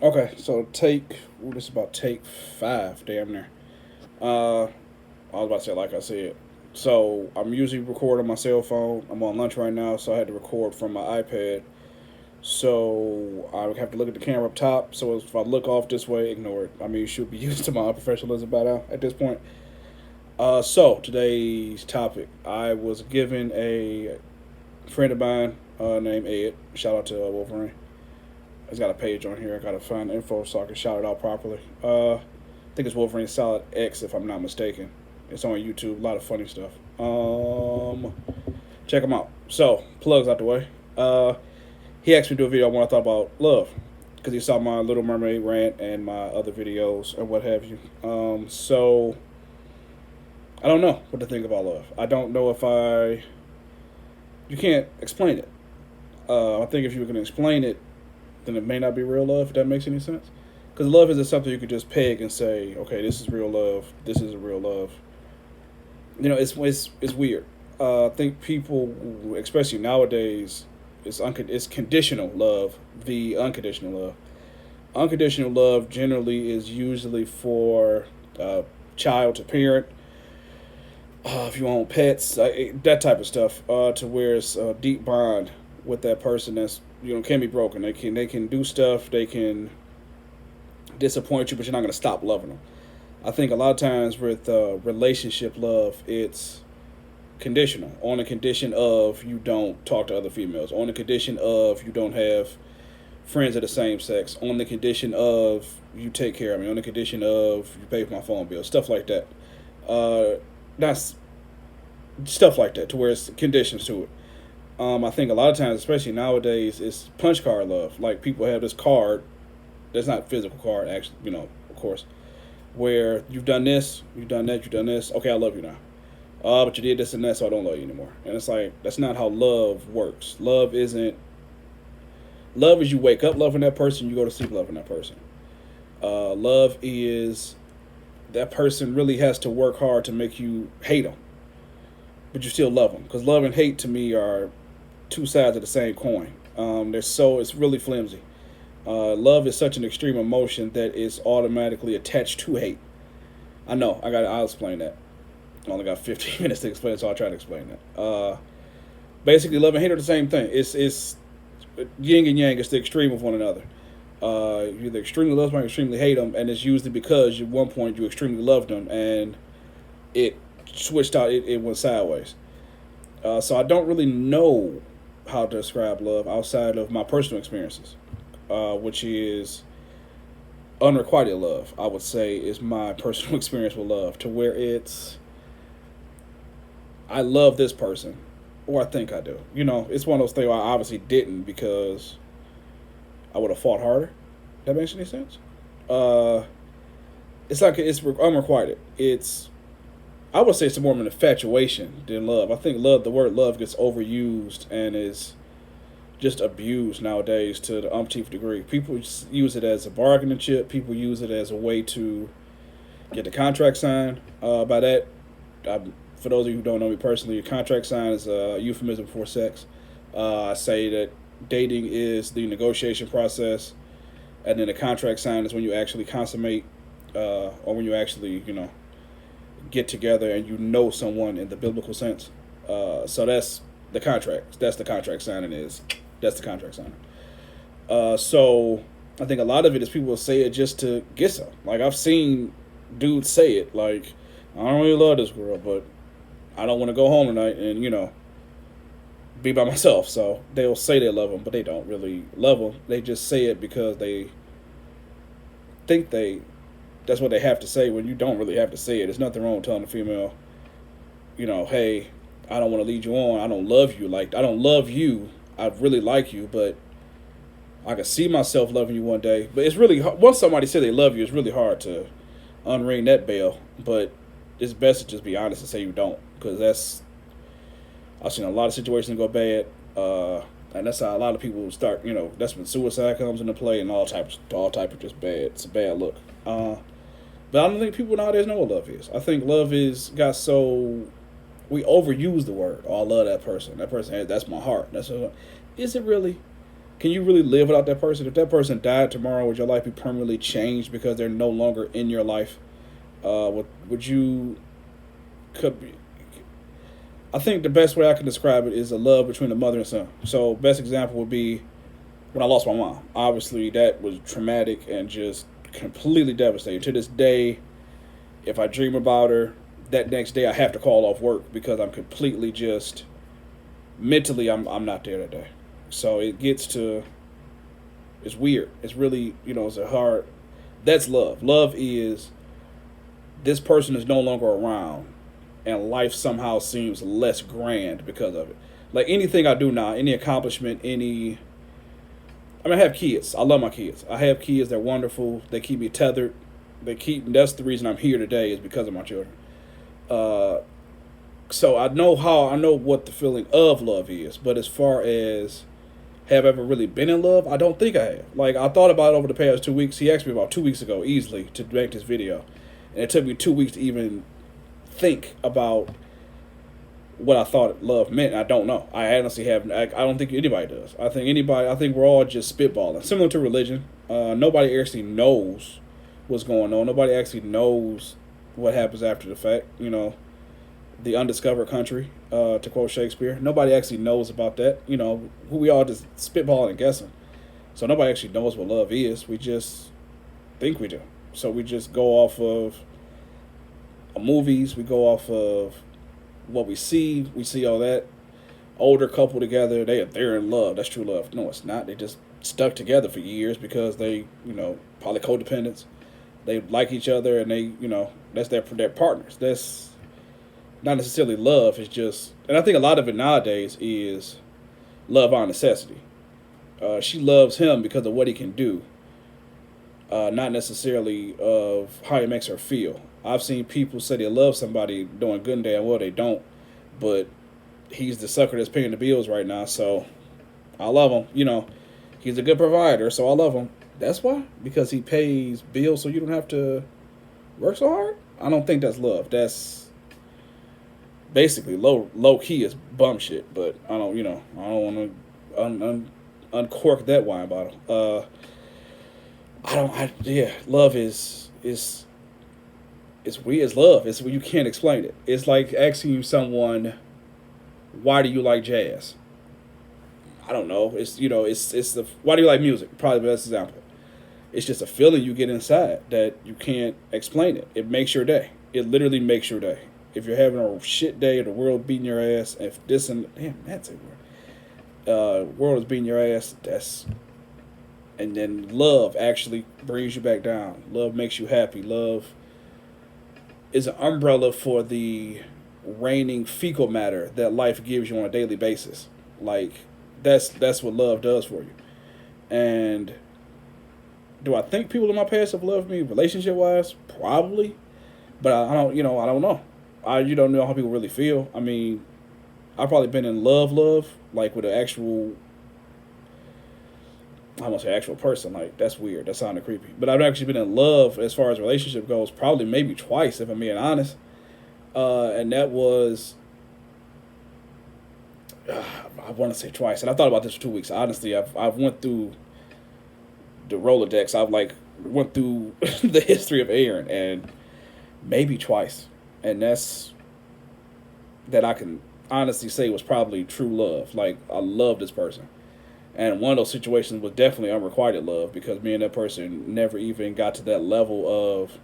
Okay, so this is about take five, damn near. I was about to say, like I said. So I'm usually recording on my cell phone. I'm on lunch right now, so I had to record from my iPad. So I would have to look at the camera up top. So if I look off this way, ignore it. I mean, you should be used to my unprofessionalism by now at this point. So today's topic, I was given a friend of mine named Ed. Shout out to Wolverine. He's got a page on here. I gotta find info so I can shout it out properly. I think it's Wolverine Solid X if I'm not mistaken. It's on YouTube. A lot of funny stuff. Check him out. So plugs out the way. He asked me to do a video when I thought about love because he saw my Little Mermaid rant and my other videos and what have you. So I don't know what to think about love. I don't know if I. You can't explain it. I think if you can explain it, then it may not be real love. If that makes any sense. Because love isn't something you could just peg and say, okay, this is real love. This is a real love. It's weird. I think people, especially nowadays, it's conditional love. The unconditional love. Unconditional love generally is usually for child to parent. If you own pets, that type of stuff, to where it's a deep bond with that person that's can be broken. They can do stuff. They can disappoint you, but you're not going to stop loving them. I think a lot of times with relationship love, it's conditional on the condition of you don't talk to other females, on the condition of you don't have friends of the same sex, on the condition of you take care of me, on the condition of you pay for my phone bill, stuff like that. That's stuff like that to where it's conditions to it. I think a lot of times, especially nowadays, it's punch card love. Like people have this card that's not a physical card, actually, of course, where you've done this, you've done that, you've done this. Okay, I love you now. But you did this and that, so I don't love you anymore. And it's like that's not how love works. Love is you wake up loving that person, you go to sleep loving that person. Love is that person really has to work hard to make you hate them, but you still love them. Because love and hate to me are two sides of the same coin. It's really flimsy. Love is such an extreme emotion that is automatically attached to hate. I know. I'll explain that. I only got 15 minutes to explain, so I'll try to explain that. Basically, love and hate are the same thing. It's yin and yang. It's the extreme of one another. You either extremely love them or extremely hate them, and it's usually because at one point you extremely loved them and it switched out. It went sideways. So I don't really know how to describe love outside of my personal experiences, which is unrequited love. I would say is my personal experience with love, to where it's I love this person, or I think I do. It's one of those things I obviously didn't because I would have fought harder. That makes any sense? Uh, it's like it's unrequited. It's I would say it's more of an infatuation than love. I think the word love gets overused and is just abused nowadays to the umpteenth degree. People use it as a bargaining chip. People use it as a way to get the contract signed. By that, for those of you who don't know me personally, a contract sign is a euphemism for sex. I say that dating is the negotiation process, and then the contract sign is when you actually consummate, or when you actually, get together and you know someone in the biblical sense. So that's the contract. That's the contract signing is. That's the contract signing. So I think a lot of it is people will say it just to get some. Like I've seen dudes say it like, I don't really love this girl, but I don't want to go home tonight and be by myself. So they'll say they love them, but they don't really love them. They just say it because they think that's what they have to say when you don't really have to say it. There's nothing wrong with telling a female, hey, I don't want to lead you on. I don't love you. Like I don't love you. I really like you, but I can see myself loving you one day. But it's really hard. Once somebody says they love you, it's really hard to unring that bell. But it's best to just be honest and say you don't, because I've seen a lot of situations go bad, and that's how a lot of people start. That's when suicide comes into play and all type of just bad. It's a bad look. But I don't think people nowadays know what love is. I think love is got so we overuse the word. Oh, I love that person. That person, that's my heart. Is it really? Can you really live without that person? If that person died tomorrow, would your life be permanently changed because they're no longer in your life? Would you could be, I think the best way I can describe it is a love between a mother and son. So best example would be when I lost my mom. Obviously that was traumatic and just completely devastating. To this day, if I dream about her, that next day I have to call off work because I'm completely just mentally I'm not there that day. So it gets to it's weird. It's really it's a hard. That's love. Love is this person is no longer around, and life somehow seems less grand because of it. Like anything I do now, any accomplishment, any. I mean, I have kids. I love my kids. I have kids. They're wonderful. They keep me tethered. They keep. That's the reason I'm here today is because of my children. Uh, so I know what the feeling of love is, but as far as have I ever really been in love, I don't think I have. Like I thought about it over the past 2 weeks. He asked me about 2 weeks ago, easily, to make this video, and it took me 2 weeks to even think about what I thought love meant. I don't know. I honestly have. I don't think anybody does. I think anybody. I think we're all just spitballing, similar to religion. Nobody actually knows what's going on. Nobody actually knows what happens after the fact. The undiscovered country, to quote Shakespeare. Nobody actually knows about that. Who we all just spitballing and guessing. So nobody actually knows what love is. We just think we do. So we just go off of movies. We go off of what we see. We see all that older couple together. They're in love. That's true love. No, it's not. They just stuck together for years because they probably codependents. They like each other and that's their partners. That's not necessarily love. It's just, and I think a lot of it nowadays is love on necessity. She loves him because of what he can do, not necessarily of how he makes her feel. I've seen people say they love somebody doing good and damn well they don't, but he's the sucker that's paying the bills right now, so I love him. He's a good provider, so I love him. That's why? Because he pays bills so you don't have to work so hard? I don't think that's love. That's basically low key is bum shit, but I don't want to uncork that wine bottle. Love is it's weird. It's love. It's when you can't explain it. It's like asking someone, why do you like jazz? I don't know. It's the why do you like music? Probably the best example. It's just a feeling you get inside that you can't explain it. It makes your day. It literally makes your day. If you're having a shit day, the world beating your ass, if this and damn, that's it. World is beating your ass. And then love actually brings you back down. Love makes you happy. Love is an umbrella for the raining fecal matter that life gives you on a daily basis. Like that's what love does for you. And do I think people in my past have loved me relationship wise? Probably, but I don't. I don't know. You don't know how people really feel. I mean, I've probably been in love, like with an actual. I almost say actual person. Like that's weird. That sounded creepy. But I've actually been in love as far as relationship goes. Probably maybe twice, if I'm being honest. And that was. I want to say twice, and I thought about this for 2 weeks. Honestly, I've went through the Rolodex. I've went through the history of Aaron, and maybe twice, and that's that I can honestly say was probably true love. Like I love this person, and one of those situations was definitely unrequited love because me and that person never even got to that level of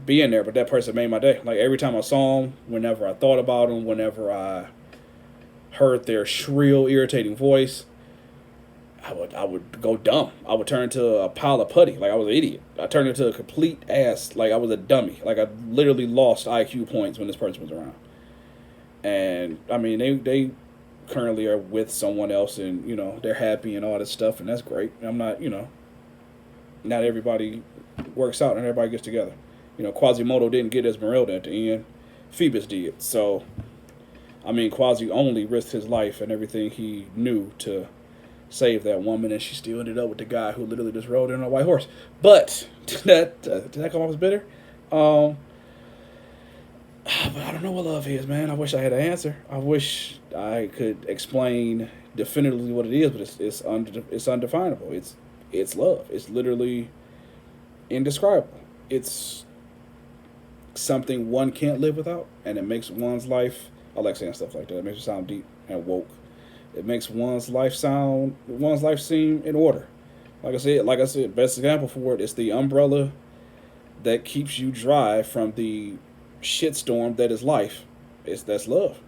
being there. But that person made my day. Like every time I saw him, whenever I thought about him, whenever I heard their shrill, irritating voice, I would go dumb. I would turn into a pile of putty. Like I was an idiot. I turned into a complete ass. Like I was a dummy. Like I literally lost IQ points when this person was around. And I mean, they currently are with someone else, and they're happy and all this stuff, and that's great. I'm not, not everybody works out and everybody gets together. Quasimodo didn't get Esmeralda at the end. Phoebus did. So, I mean, Quasi only risked his life and everything he knew to save that woman, and she still ended up with the guy who literally just rode in on a white horse. But did that come off as bitter? But I don't know what love is, man. I wish I had an answer. I wish I could explain definitively what it is, but it's undefinable. It's love. It's literally indescribable. It's something one can't live without, and it makes one's life. I like saying stuff like that. It makes it sound deep and woke. It makes one's life seem in order. Like I said, best example for it is the umbrella that keeps you dry from the shitstorm that is life. That's love.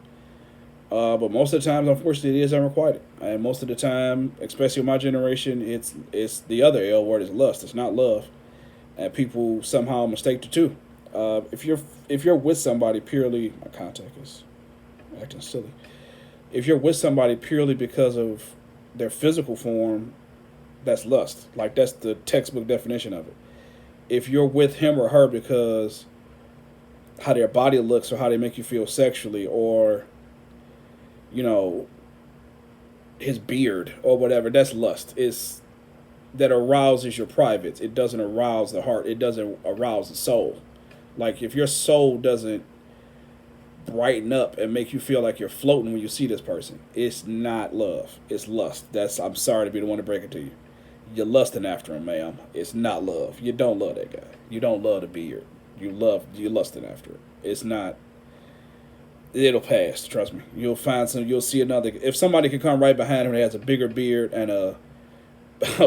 But most of the time, unfortunately, it is unrequited. And most of the time, especially in my generation, it's the other L word is lust. It's not love, and people somehow mistake the two. If you're with somebody purely, my contact is acting silly. If you're with somebody purely because of their physical form, that's lust. Like that's the textbook definition of it. If you're with him or her because how their body looks or how they make you feel sexually or you know his beard or whatever, that's lust. It's that arouses your privates. It doesn't arouse the heart. It doesn't arouse the soul. Like if your soul doesn't brighten up and make you feel like you're floating when you see this person, it's not love. It's lust. I'm sorry to be the one to break it to you. You're lusting after him, ma'am. It's not love. You don't love that guy. You don't love the beard. You're lusting after it. It's not. It'll pass. Trust me. You'll see another. If somebody can come right behind him that has a bigger beard and a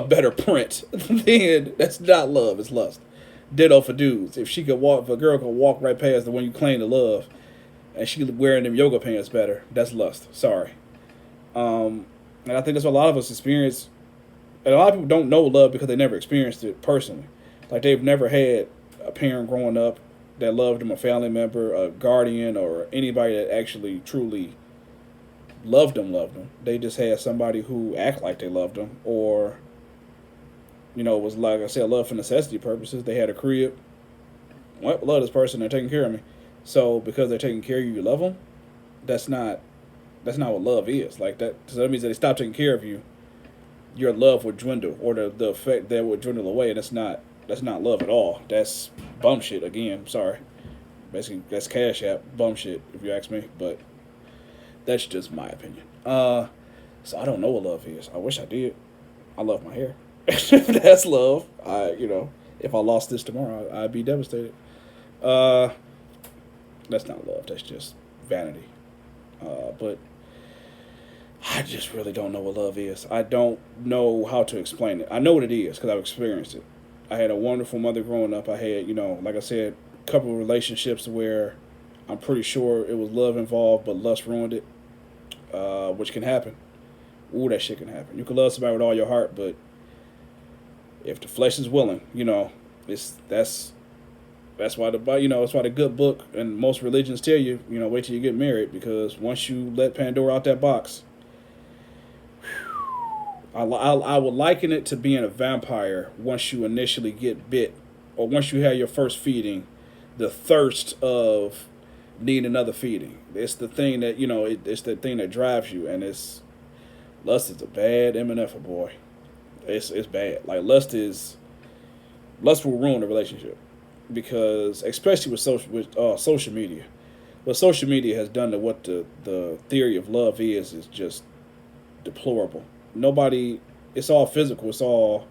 better print, then that's not love. It's lust. Ditto for dudes. If a girl could walk right past the one you claim to love, and she wearing them yoga pants better, that's lust. Sorry. And I think that's what a lot of us experience. And a lot of people don't know love because they never experienced it personally. Like they've never had a parent growing up that loved them, a family member, a guardian, or anybody that actually truly loved them. They just had somebody who act like they loved them, or it was like I said, love for necessity purposes. They had a crib. Well, love this person. They're taking care of me. So because they're taking care of you, you love them. That's not what love is. Like that. So that means that they stop taking care of you. Your love would dwindle, or the effect that would dwindle away, and that's not love at all. That's bum shit again. Sorry, basically that's Cash App bum shit if you ask me. But that's just my opinion. So I don't know what love is. I wish I did. I love my hair. That's love. If I lost this tomorrow, I'd be devastated. That's not love. That's just vanity. But I just really don't know what love is. I don't know how to explain it. I know what it is because I've experienced it. I had a wonderful mother growing up. I had, like I said, a couple of relationships where I'm pretty sure it was love involved, but lust ruined it, which can happen. Ooh, that shit can happen. You can love somebody with all your heart, but if the flesh is willing, that's why that's why the good book and most religions tell you, wait till you get married, because once you let Pandora out that box, I would liken it to being a vampire. Once you initially get bit, or once you have your first feeding, the thirst of needing another feeding. It's the thing that it's the thing that drives you, and lust is a bad MNF, boy. It's bad. Like lust will ruin a relationship, because especially with social media, what social media has done to what the theory of love is just deplorable. It's all physical. It's all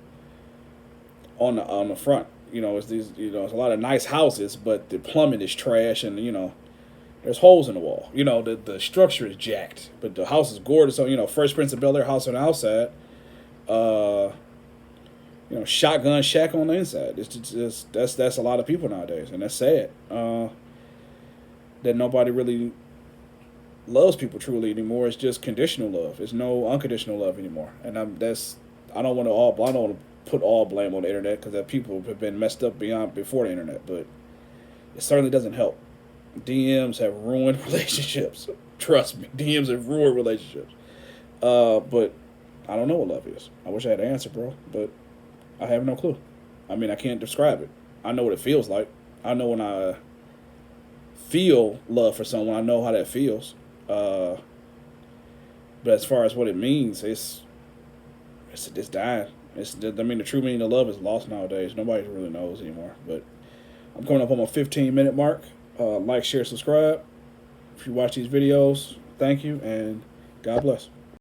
on the front. It's a lot of nice houses, but the plumbing is trash, and there's holes in the wall. The structure is jacked, but the house is gorgeous. So First Prince of Bel-Air house on the outside, shotgun shack on the inside. It's just that's a lot of people nowadays, and that's sad. That nobody really loves people truly anymore. It's just conditional love. There's no unconditional love anymore, and I don't want to put all blame on the internet, because that people have been messed up before the internet, but it certainly doesn't help. DMs have ruined relationships. Trust me, DMs have ruined relationships. But I don't know what love is. I wish I had an answer, bro, but I have no clue. I mean, I can't describe it. I know what it feels like. I know when I feel love for someone, I know how that feels. But as far as what it means, it's dying. The true meaning of love is lost nowadays. Nobody really knows anymore. But I'm coming up on my 15-minute mark. Like, share, subscribe. If you watch these videos, thank you, and God bless.